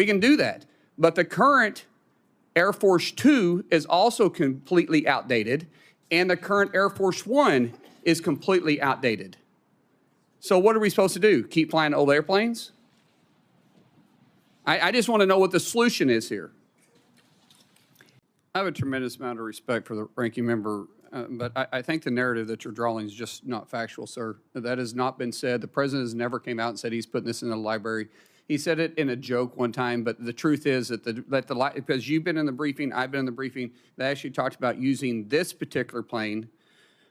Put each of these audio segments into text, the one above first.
We can do that. But the current Air Force Two is also completely outdated, and the current Air Force One is completely outdated. So what are we supposed to do? Keep flying old airplanes? I just want to know what the solution is here. I have a tremendous amount of respect for the ranking member, but I think the narrative that you're drawing is just not factual, sir. That has not been said. The president has never came out and said he's putting this in the library. He said it in a joke one time, but the truth is that because you've been in the briefing, I've been in the briefing, they actually talked about using this particular plane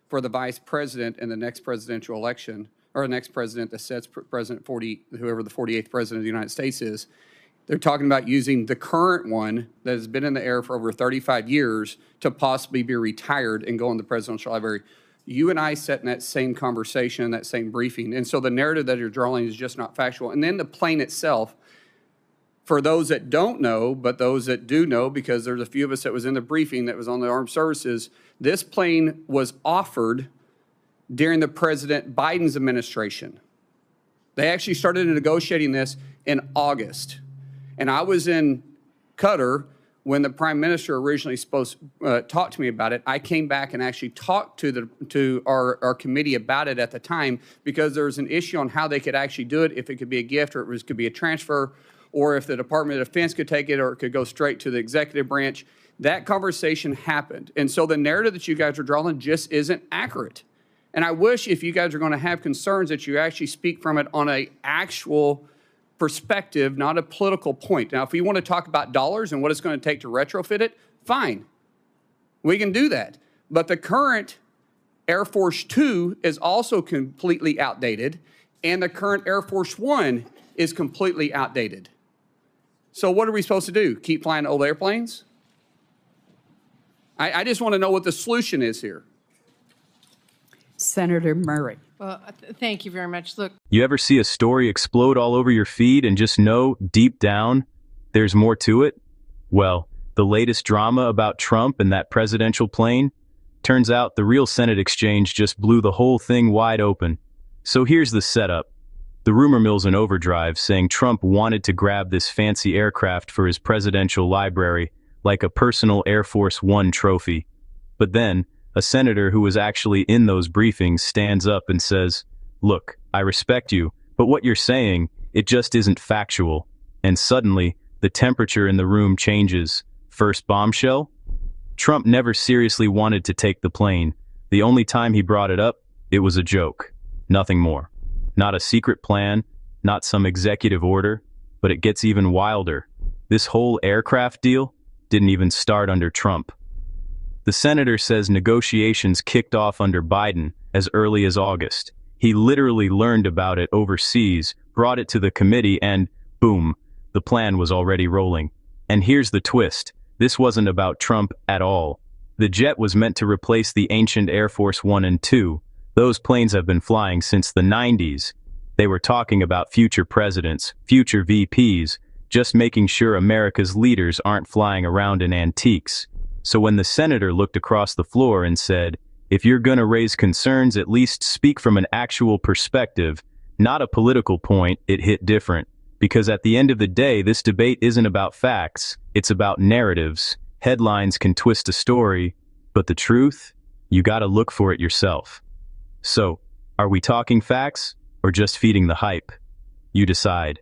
for the vice president in the next presidential election, or the next president that sets President 40, whoever the 48th president of the United States is. They're talking about using the current one that has been in the air for over 35 years to possibly be retired and go in the presidential library. You and I sat in that same conversation, that same briefing. And so the narrative that you're drawing is just not factual. And then the plane itself, for those that don't know, but those that do know, because there's a few of us that was in the briefing that was on the armed services, this plane was offered during the President Biden's administration. They actually started negotiating this in August. And I was in Qatar when the prime minister originally talked to me about it. I came back and actually talked to our committee about it at the time, because there was an issue on how they could actually do it, if it could be a gift or it could be a transfer, or if the Department of Defense could take it or it could go straight to the executive branch. That conversation happened. And so the narrative that you guys are drawing just isn't accurate. And I wish, if you guys are going to have concerns, that you actually speak from it on an actual perspective, not a political point. Now, if we want to talk about dollars and what it's going to take to retrofit it, fine. We can do that. But the current Air Force Two is also completely outdated, and the current Air Force One is completely outdated. So what are we supposed to do? Keep flying old airplanes? I just want to know what the solution is here. Senator Murray. Well, thank you very much. Look, You ever see a story explode all over your feed and just know, deep down, there's more to it? Well, the latest drama about Trump and that presidential plane? Turns out the real Senate exchange just blew the whole thing wide open. So here's the setup. The rumor mill's in overdrive, saying Trump wanted to grab this fancy aircraft for his presidential library, like a personal Air Force One trophy. But then, a senator who was actually in those briefings stands up and says, "Look, I respect you, but what you're saying, it just isn't factual." And suddenly, the temperature in the room changes. First bombshell? Trump never seriously wanted to take the plane. The only time he brought it up, it was a joke. Nothing more. Not a secret plan, not some executive order, but it gets even wilder. This whole aircraft deal didn't even start under Trump. The senator says negotiations kicked off under Biden as early as August. He literally learned about it overseas, brought it to the committee, and boom, the plan was already rolling. And here's the twist. This wasn't about Trump at all. The jet was meant to replace the ancient Air Force One and Two. Those planes have been flying since the 90s. They were talking about future presidents, future VPs, just making sure America's leaders aren't flying around in antiques. So when the senator looked across the floor and said, "If you're gonna raise concerns, at least speak from an actual perspective, not a political point," it hit different. Because at the end of the day, this debate isn't about facts, it's about narratives. Headlines can twist a story, but the truth, you gotta look for it yourself. So, are we talking facts, or just feeding the hype? You decide.